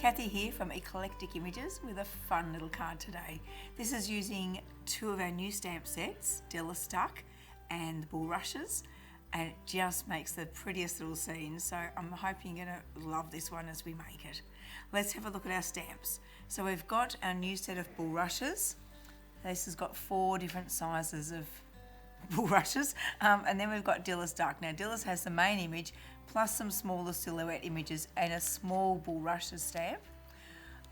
Kathy here from Eclectic Images with a fun little card today. This is using two of our new stamp sets, Dilys and the Bulrushes, and it just makes the prettiest little scene. So I'm hoping you're going to love this one as we make it. Let's have a look at our stamps. So we've got our new set of Bulrushes. This has got 4 different sizes of Bulrushes, and then we've got Dilys Dark. Now Dilys has the main image plus some smaller silhouette images and a small Bulrushes stamp.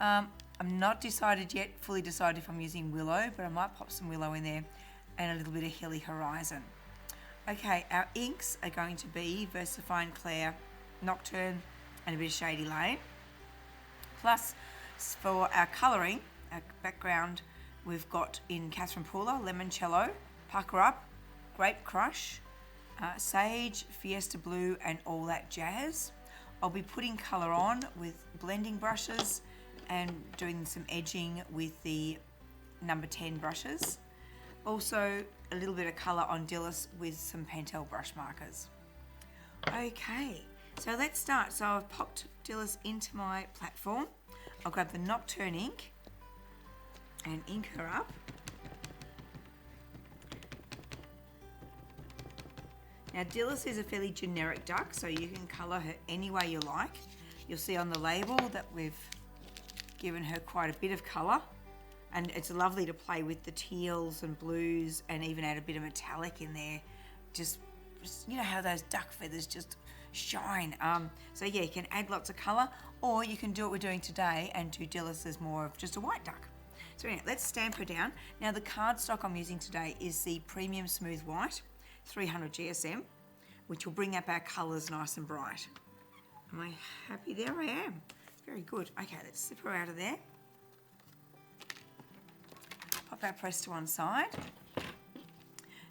I'm not fully decided if I'm using Willow, but I might pop some Willow in there and a little bit of Hilly Horizon. Okay, our inks are going to be Versafine, Clair, Nocturne and a bit of Shady Lane. Plus for our colouring, our background, we've got in Catherine Pooler, Limoncello, Pucker Up, Grape Crush, Sage, Fiesta Blue and all that jazz. I'll be putting colour on with blending brushes and doing some edging with the number 10 brushes. Also a little bit of colour on Dilys with some Pentel brush markers. Okay, so let's start. So I've popped Dilys into my platform. I'll grab the Nocturne ink and ink her up. Now Dilys is a fairly generic duck, so you can colour her any way you like. You'll see on the label that we've given her quite a bit of colour, and it's lovely to play with the teals and blues and even add a bit of metallic in there. Just you know how those duck feathers just shine. So yeah, you can add lots of colour, or you can do what we're doing today and do Dilys as more of just a white duck. So anyway, let's stamp her down. Now the cardstock I'm using today is the Premium Smooth White, 300 GSM, which will bring up our colours nice and bright. Am I happy? There I am. Very good. Okay, let's zip her out of there. Pop our press to one side.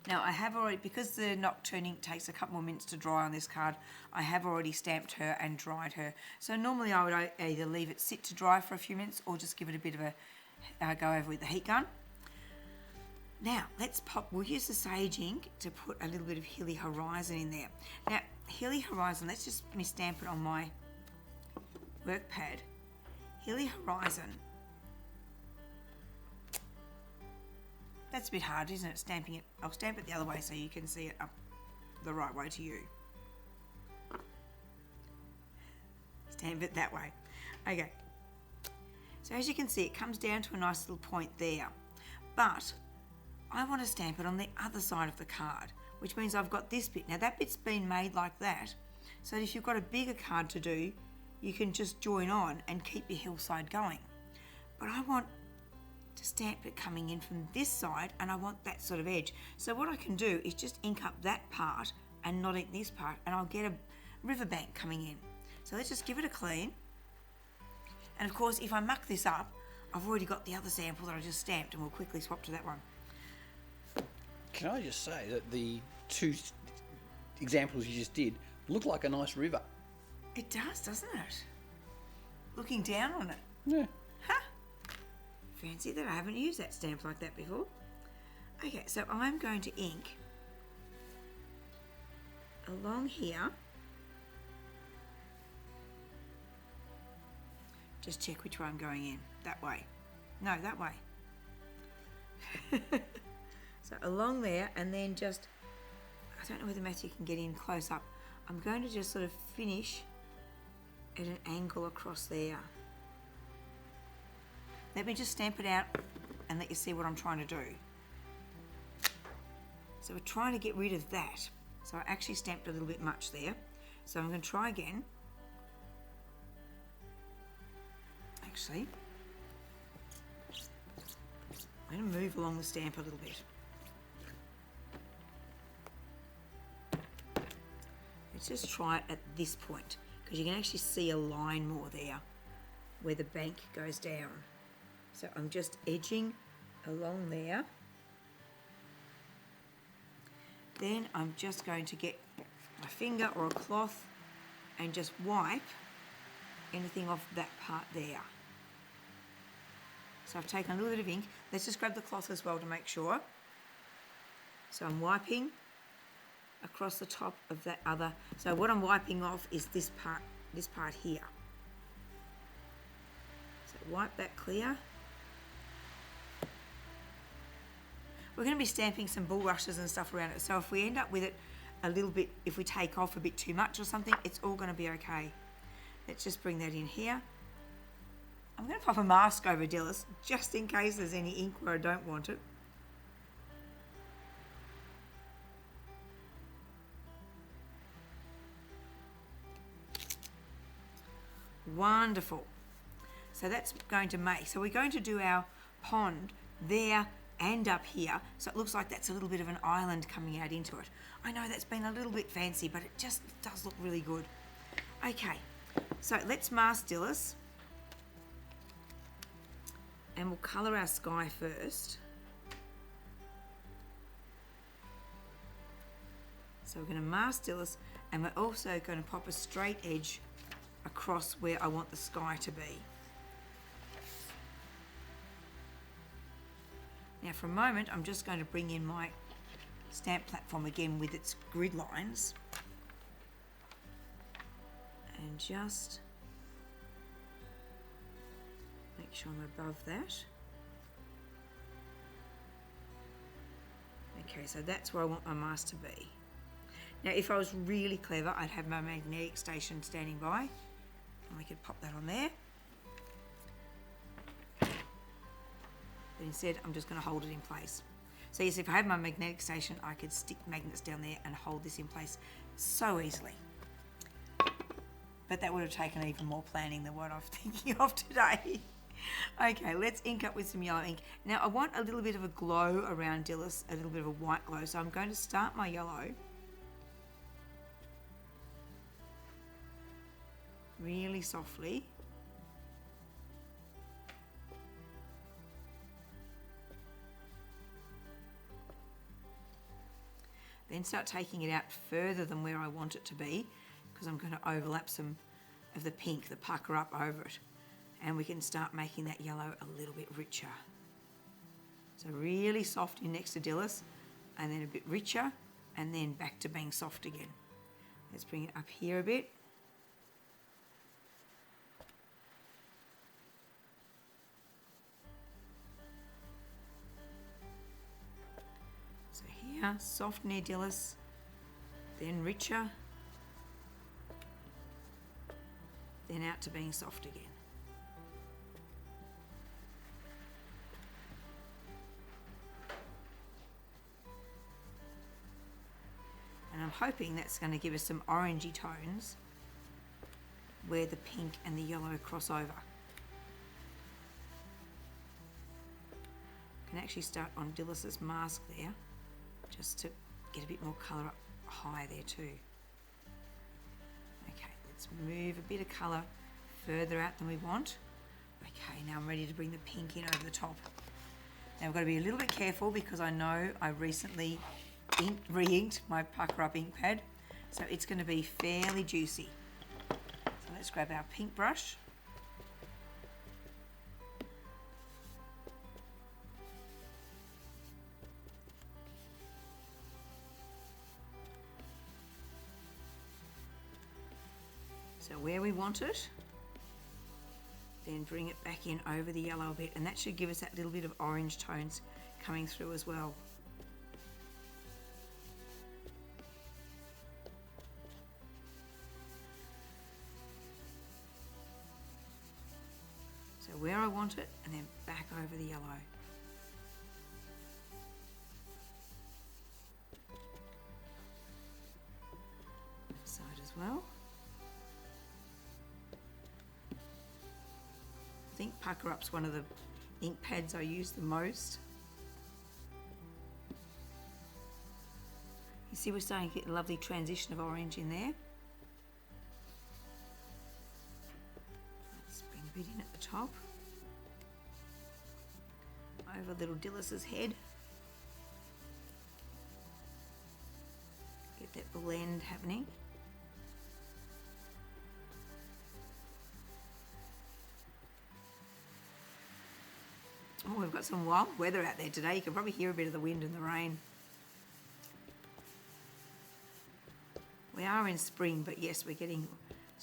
Now I have already, because the Nocturne ink takes a couple more minutes to dry on this card, I have already stamped her and dried her. So normally I would either leave it sit to dry for a few minutes or just give it a bit of a go over with the heat gun. Now, we'll use the Sage ink to put a little bit of Hilly Horizon in there. Now, Hilly Horizon, let's just stamp it on my work pad. Hilly Horizon. That's a bit hard, isn't it, stamping it? I'll stamp it the other way so you can see it up the right way to you. Stamp it that way. Okay. So as you can see, it comes down to a nice little point there. But I want to stamp it on the other side of the card, which means I've got this bit. Now that bit's been made like that, so if you've got a bigger card to do, you can just join on and keep your hillside going. But I want to stamp it coming in from this side, and I want that sort of edge. So what I can do is just ink up that part and not ink this part, and I'll get a riverbank coming in. So let's just give it a clean. And of course, if I muck this up, I've already got the other sample that I just stamped, and we'll quickly swap to that one. Can I just say that the 2 examples you just did look like a nice river? It does, doesn't it? Looking down on it. Yeah. Huh? Fancy that. I haven't used that stamp like that before. Okay, so I'm going to ink along here. Just check which way I'm going in. That way. No, that way. So along there, and then just, I don't know whether Matthew can get in close up. I'm going to just sort of finish at an angle across there. Let me just stamp it out and let you see what I'm trying to do. So we're trying to get rid of that. So I actually stamped a little bit much there. So I'm going to try again. Actually, I'm going to move along the stamp a little bit. Let's just try it at this point, because you can actually see a line more there where the bank goes down. So I'm just edging along there. Then I'm just going to get my finger or a cloth and just wipe anything off that part there. So I've taken a little bit of ink. Let's just grab the cloth as well to make sure. So I'm wiping across the top of that other. So what I'm wiping off is this part here. wipe that clear. We're going to be stamping some bulrushes and stuff around it, so if we end up with it a little bit, if we take off a bit too much or something, it's all going to be okay. Let's just bring that in here. I'm going to pop a mask over Dilys, just in case there's any ink where I don't want it. Wonderful. So that's going to make, so we're going to do our pond there and up here, so it looks like that's a little bit of an island coming out into it. I know that's been a little bit fancy, but it just does look really good. Okay, so let's mask Dilys, and we'll colour our sky first. So we're going to mask Dilys, and we're also going to pop a straight edge across where I want the sky to be. Now for a moment, I'm just going to bring in my stamp platform again with its grid lines, and just make sure I'm above that. Okay, so that's where I want my mask to be. Now if I was really clever, I'd have my magnetic station standing by, and we could pop that on there. But instead, I'm just going to hold it in place. So yes, if I had my magnetic station, I could stick magnets down there and hold this in place so easily. But that would have taken even more planning than what I'm thinking of today. Okay, let's ink up with some yellow ink. Now I want a little bit of a glow around Dilys, a little bit of a white glow. So I'm going to start my yellow really softly. Then start taking it out further than where I want it to be, because I'm going to overlap some of the pink, the pucker up over it. And we can start making that yellow a little bit richer. So really soft in next to Dilys, and then a bit richer, and then back to being soft again. Let's bring it up here a bit. So here, soft near Dilys, then richer, then out to being soft again. And I'm hoping that's going to give us some orangey tones where the pink and the yellow cross over. I can actually start on Dilys's mask there, just to get a bit more colour up high there too. Okay, let's move a bit of colour further out than we want. Okay, now I'm ready to bring the pink in over the top. Now I've got to be a little bit careful because I know I recently re-inked my pucker up ink pad, so it's going to be fairly juicy. So let's grab our pink brush. So where we want it, then bring it back in over the yellow a bit, and that should give us that little bit of orange tones coming through as well. So where I want it, and then back over the yellow. That side as well. I think Pucker Up's one of the ink pads I use the most. You see we're starting to get a lovely transition of orange in there. Let's bring a bit in at the top. Over little Dilys's head. Get that blend happening. Oh, we've got some wild weather out there today. You can probably hear a bit of the wind and the rain. We are in spring, but yes, we're getting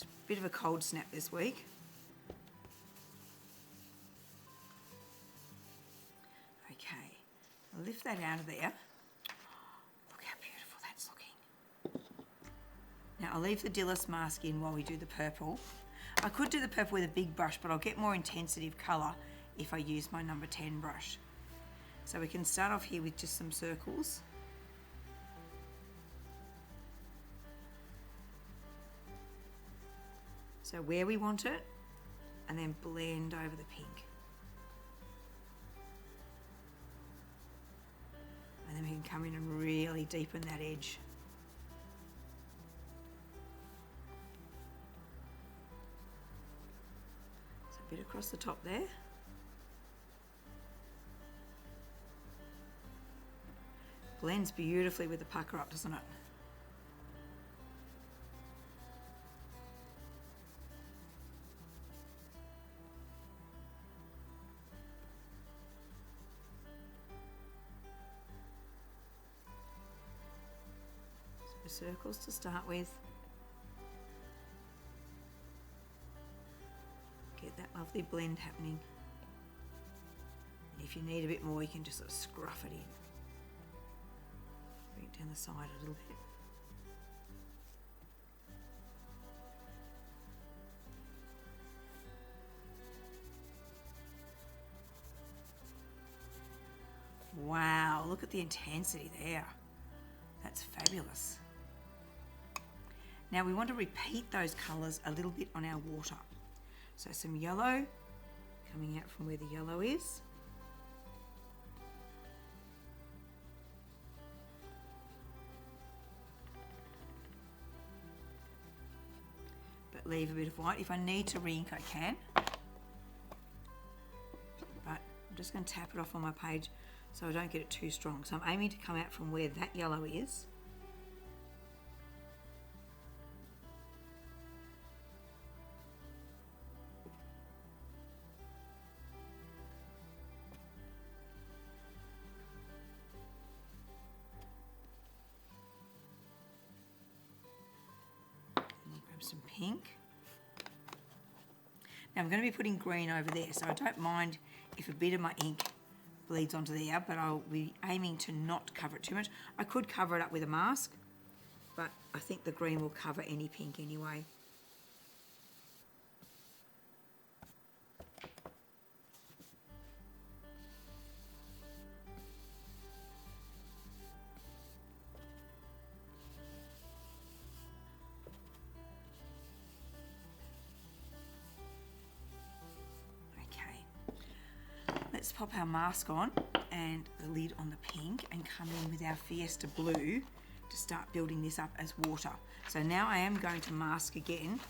a bit of a cold snap this week. lift that out of there. Look how beautiful that's looking. Now I'll leave the Dilys mask in while we do the purple. I could do the purple with a big brush, but I'll get more intensity of colour if I use my number 10 brush. So we can start off here with just some circles. So where we want it, and then blend over the pink. And then we can come in and really deepen that edge. So a bit across the top there. Blends beautifully with the pucker up, doesn't it? Circles to start with. Get that lovely blend happening. And if you need a bit more, you can just sort of scruff it in. Bring it down the side a little bit. Wow, look at the intensity there. That's fabulous. Now we want to repeat those colours a little bit on our water. So some yellow coming out from where the yellow is. But leave a bit of white. If I need to re-ink, I can. But I'm just going to tap it off on my page so I don't get it too strong. So I'm aiming to come out from where that yellow is. Some pink. Now I'm going to be putting green over there, so I don't mind if a bit of my ink bleeds onto there, but I'll be aiming to not cover it too much. I could cover it up with a mask, but I think the green will cover any pink anyway. Let's pop our mask on and the lid on the pink and come in with our Fiesta blue to start building this up as water. So now I am going to mask again,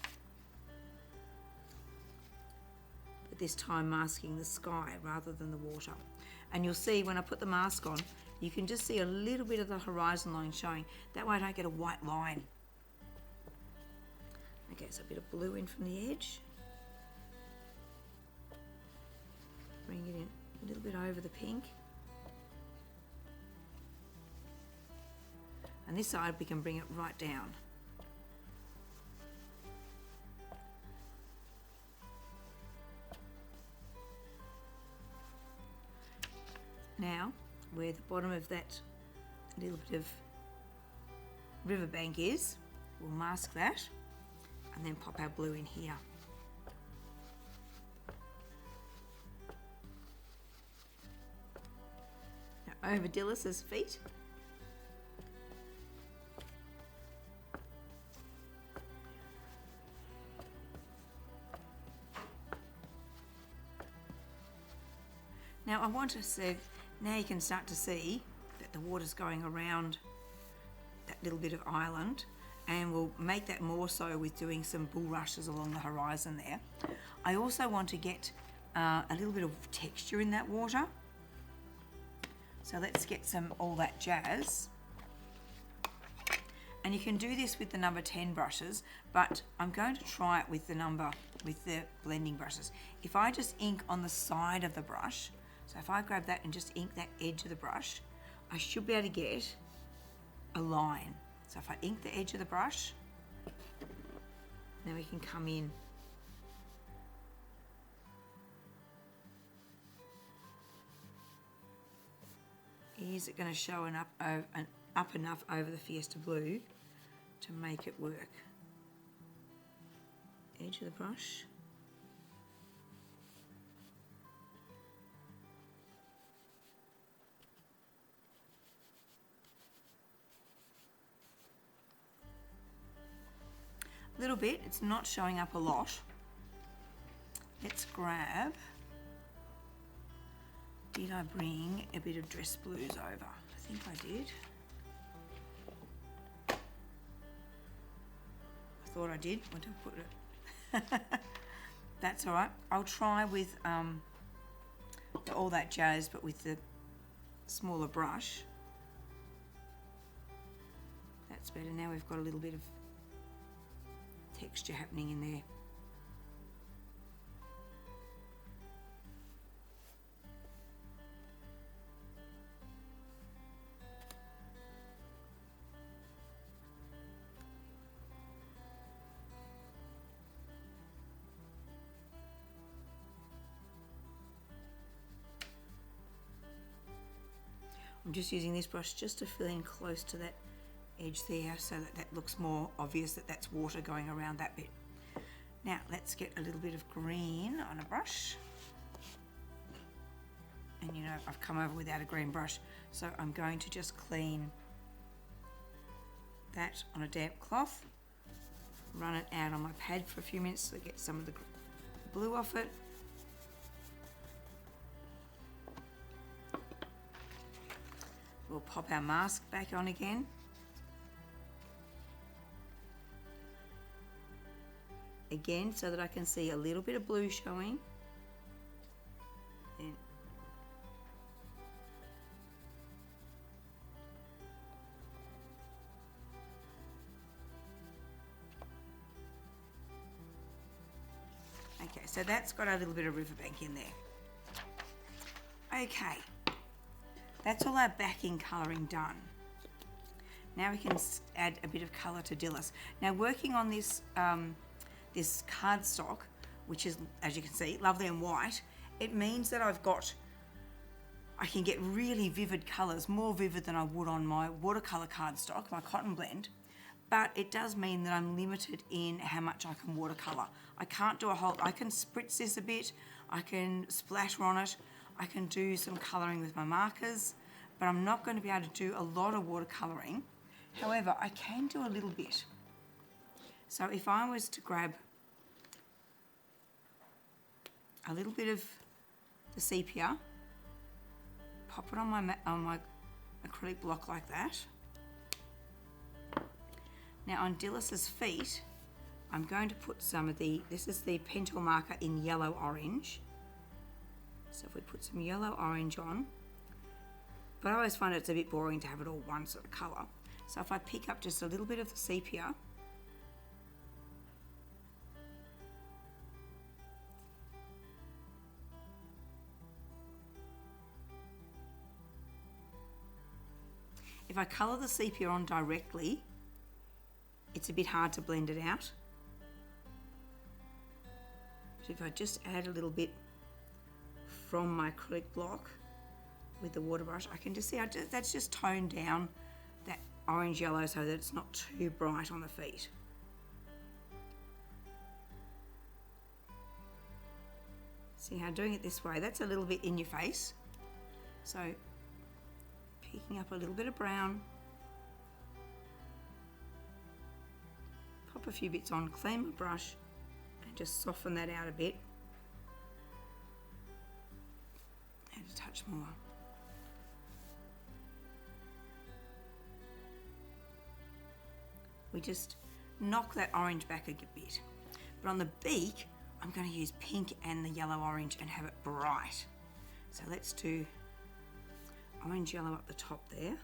but this time masking the sky rather than the water. And you'll see when I put the mask on, you can just see a little bit of the horizon line showing. That way I don't get a white line. Okay, so a bit of blue in from the edge. Bring it in a little bit over the pink. And this side we can bring it right down. Now, where the bottom of that little bit of riverbank is, we'll mask that and then pop our blue in here. Over Dilys's feet. Now I want to see, now you can start to see that the water's going around that little bit of island, and we'll make that more so with doing some bulrushes along the horizon there. I also want to get a little bit of texture in that water. So let's get all that jazz. And you can do this with the number 10 brushes, but I'm going to try it with the blending brushes. If I just ink on the side of the brush, so if I grab that and just ink that edge of the brush, I should be able to get a line. So if I ink the edge of the brush, then we can come in. is it going to show up enough over the Fiesta blue to make it work. Edge of the brush. A little bit, it's not showing up a lot. Let's grab, did I bring a bit of Dress Blues over? I think I did. I thought I did, where did I put it? That's all right. I'll try with all that jazz, but with the smaller brush. That's better. Now we've got a little bit of texture happening in there. I'm just using this brush just to fill in close to that edge there so that that looks more obvious that that's water going around that bit. Now let's get a little bit of green on a brush. And you know, I've come over without a green brush, so I'm going to just clean that on a damp cloth, run it out on my pad for a few minutes to get some of the blue off it. We'll pop our mask back on again. Again, so that I can see a little bit of blue showing. Then okay, so that's got a little bit of riverbank in there. Okay. That's all our backing colouring done. Now we can add a bit of colour to Dilys. Now working on this this cardstock, which is, as you can see, lovely and white, it means that I can get really vivid colours, more vivid than I would on my watercolour cardstock, my cotton blend, but it does mean that I'm limited in how much I can watercolour. I can't do I can spritz this a bit, I can splatter on it, I can do some colouring with my markers, but I'm not going to be able to do a lot of watercolouring. However, I can do a little bit. So if I was to grab a little bit of the sepia, pop it on my acrylic block like that. Now on Dilys's feet, I'm going to put some of this is the Pentel marker in yellow orange. So if we put some yellow orange on, but I always find it's a bit boring to have it all one sort of colour. So if I pick up just a little bit of the sepia, if I colour the sepia on directly, it's a bit hard to blend it out. So if I just add a little bit from my acrylic block with the water brush, I can just see that's just toned down that orange yellow so that it's not too bright on the feet. See how doing it this way, that's a little bit in your face. So picking up a little bit of brown, pop a few bits on, clean my brush and just soften that out a bit. Add a touch more. We just knock that orange back a bit. But on the beak, I'm going to use pink and the yellow orange and have it bright. So let's do orange yellow up the top there.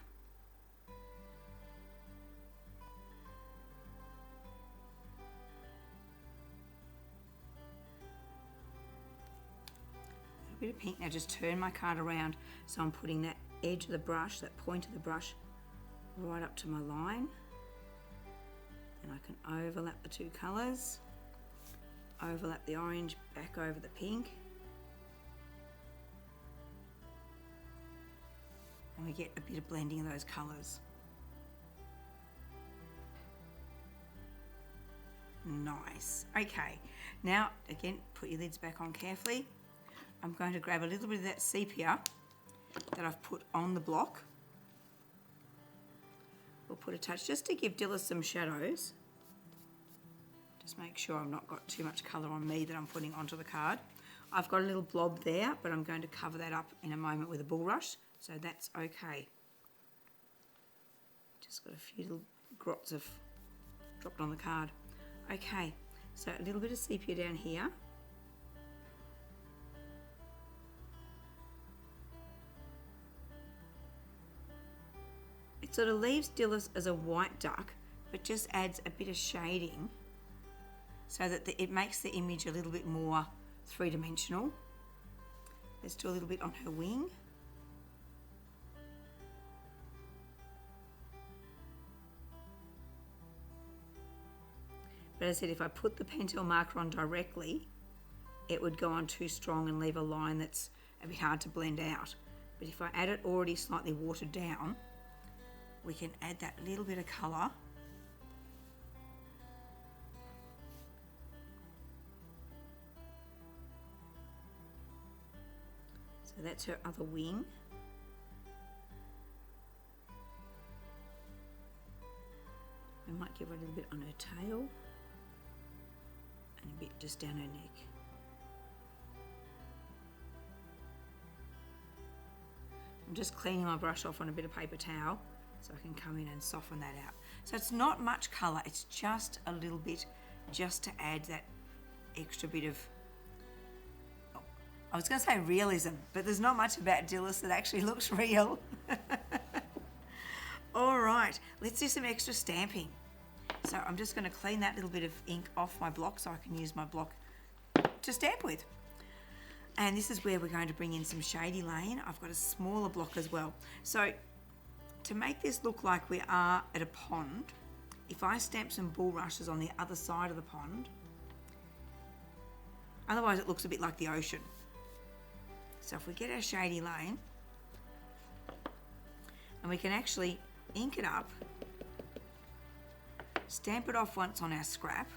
A bit of pink. Now just turn my card around so I'm putting that edge of the brush, that point of the brush, right up to my line. And I can overlap the two colours, overlap the orange back over the pink. and we get a bit of blending of those colours. Nice. Okay, now again, put your lids back on carefully. I'm going to grab a little bit of that sepia that I've put on the block. We'll put a touch just to give Dilys some shadows. Just make sure I've not got too much colour on me that I'm putting onto the card. I've got a little blob there, but I'm going to cover that up in a moment with a Bulrush, so that's okay. Just got a few little grots of dropped on the card. Okay, so a little bit of sepia down here. It sort of leaves Dilys as a white duck, but just adds a bit of shading so that it makes the image a little bit more three-dimensional. Let's do a little bit on her wing. But as I said, if I put the Pentel marker on directly, it would go on too strong and leave a line that's a bit hard to blend out. But if I add it already slightly watered down, we can add that little bit of colour. So that's her other wing. I might give her a little bit on her tail and a bit just down her neck. I'm just cleaning my brush off on a bit of paper towel so I can come in and soften that out. So it's not much colour, it's just a little bit just to add that extra bit of, I was going to say realism, but there's not much about Dilys that actually looks real. All right, let's do some extra stamping. So I'm just going to clean that little bit of ink off my block so I can use my block to stamp with. And this is where we're going to bring in some Shady Lane. I've got a smaller block as well. So to make this look like we are at a pond, if I stamp some bulrushes on the other side of the pond, otherwise it looks a bit like the ocean. So if we get our Shady Lane, and we can actually ink it up, stamp it off once on our scrap,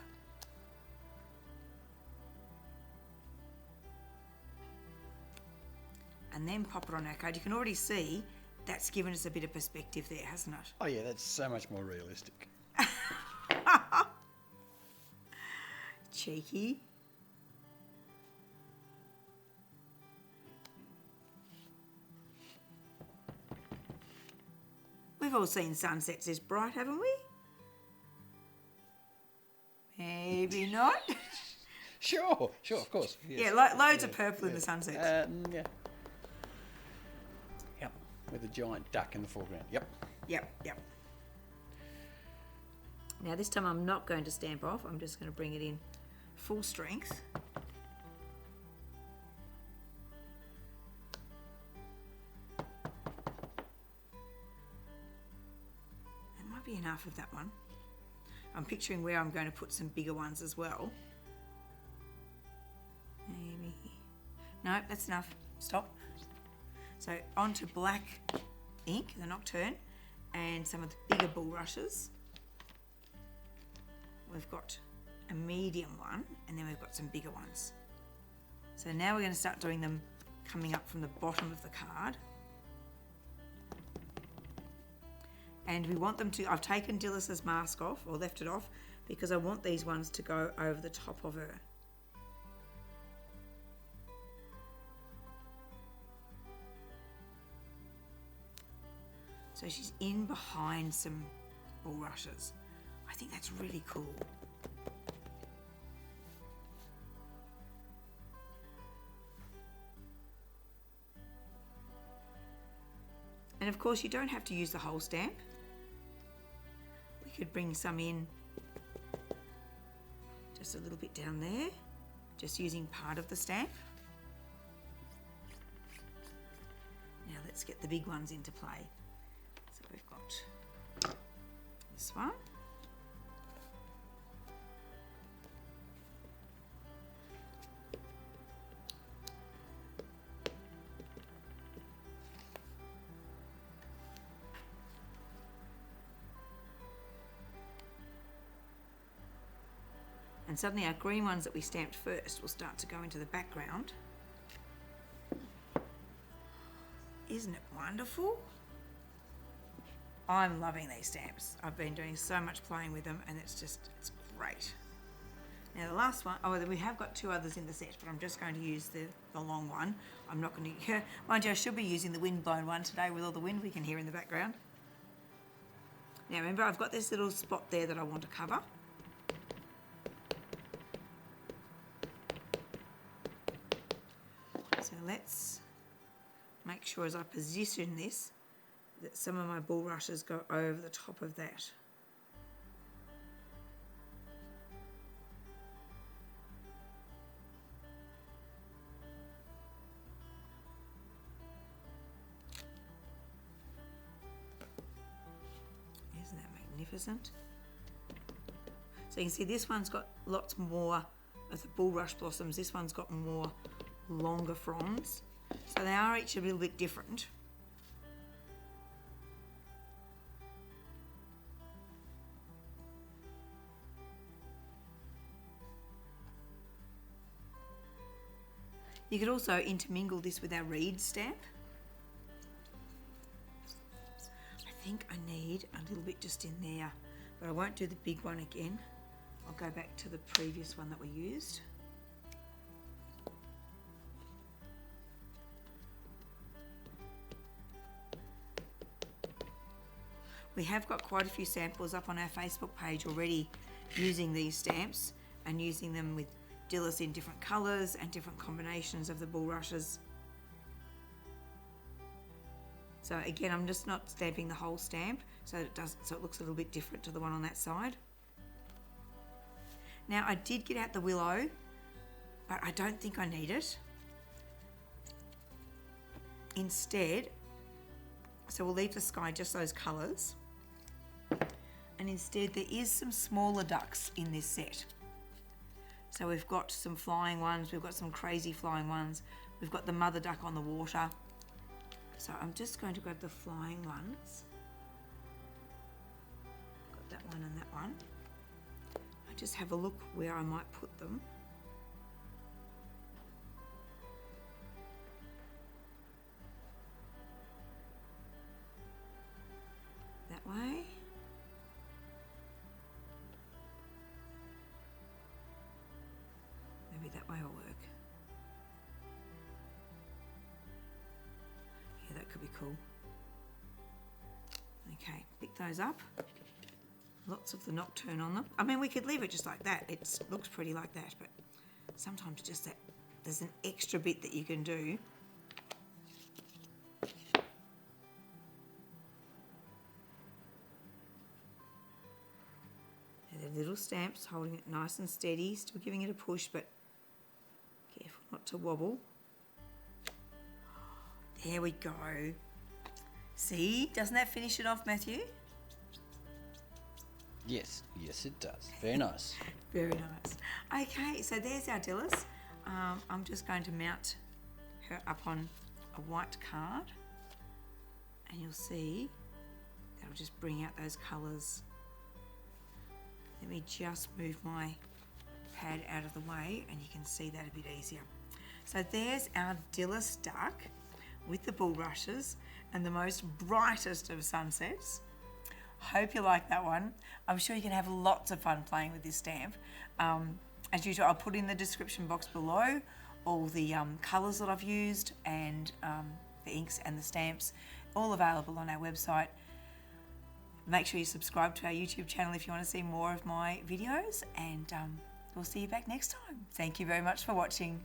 and then pop it on our card. You can already see that's given us a bit of perspective there, hasn't it? Oh yeah, that's so much more realistic. Cheeky. We've all seen sunsets this bright, haven't we? Maybe not. Sure, of course. Yes. Yeah, loads of purple in the sunsets. Yeah. Yep, with a giant duck in the foreground. Yep. Yep. Now this time I'm not going to stamp off, I'm just going to bring it in full strength. That might be enough of that one. I'm picturing where I'm going to put some bigger ones as well. Maybe. No, that's enough. Stop. So onto black ink, the Nocturne, and some of the bigger bulrushes. We've got a medium one, and then we've got some bigger ones. So now we're going to start doing them coming up from the bottom of the card. And we want them to, I've taken Dilys's mask off, or left it off, because I want these ones to go over the top of her. So she's in behind some bulrushes. I think that's really cool. And of course you don't have to use the whole stamp. We could bring some in just a little bit down there, just using part of the stamp. Now let's get the big ones into play. So we've got this one. And suddenly our green ones that we stamped first will start to go into the background. Isn't it wonderful? I'm loving these stamps. I've been doing so much playing with them, and it's great. Now the last one, oh, we have got 2 others in the set, but I'm just going to use the long one. I'm not going to, mind you, I should be using the wind-blown one today with all the wind we can hear in the background. Now remember, I've got this little spot there that I want to cover. So let's make sure as I position this that some of my bulrushes go over the top of that. Isn't that magnificent? So you can see this one's got lots more of the bulrush blossoms. This one's got more longer fronds. So they are each a little bit different. You could also intermingle this with our reed stamp. I think I need a little bit just in there, but I won't do the big one again. I'll go back to the previous one that we used. We have got quite a few samples up on our Facebook page already using these stamps and using them with Dilys in different colours and different combinations of the bulrushes. So again, I'm just not stamping the whole stamp so it looks a little bit different to the one on that side. Now I did get out the willow, but I don't think I need it. Instead, so we'll leave the sky just those colours. And instead there is some smaller ducks in this set. So we've got some flying ones, we've got some crazy flying ones, we've got the mother duck on the water. So I'm just going to grab the flying ones. Got that one and that one. I just have a look where I might put them. That way. Maybe that way will work. Yeah, that could be cool. Okay, pick those up. Lots of the Nocturne on them. I mean, we could leave it just like that. It looks pretty like that, but sometimes just that there's an extra bit that you can do. Little stamps, holding it nice and steady, still giving it a push, but careful not to wobble. There we go. See, doesn't that finish it off, Matthew? Yes, yes it does. Very nice. Very nice. Okay, so there's our Dilys. I'm just going to mount her up on a white card, and you'll see that'll just bring out those colours. Let me just move my pad out of the way and you can see that a bit easier. So there's our Dilys duck with the bulrushes and the most brightest of sunsets. Hope you like that one. I'm sure you can have lots of fun playing with this stamp. As usual, I'll put in the description box below all the colours that I've used and the inks and the stamps, all available on our website. Make sure you subscribe to our YouTube channel if you want to see more of my videos, and we'll see you back next time. Thank you very much for watching.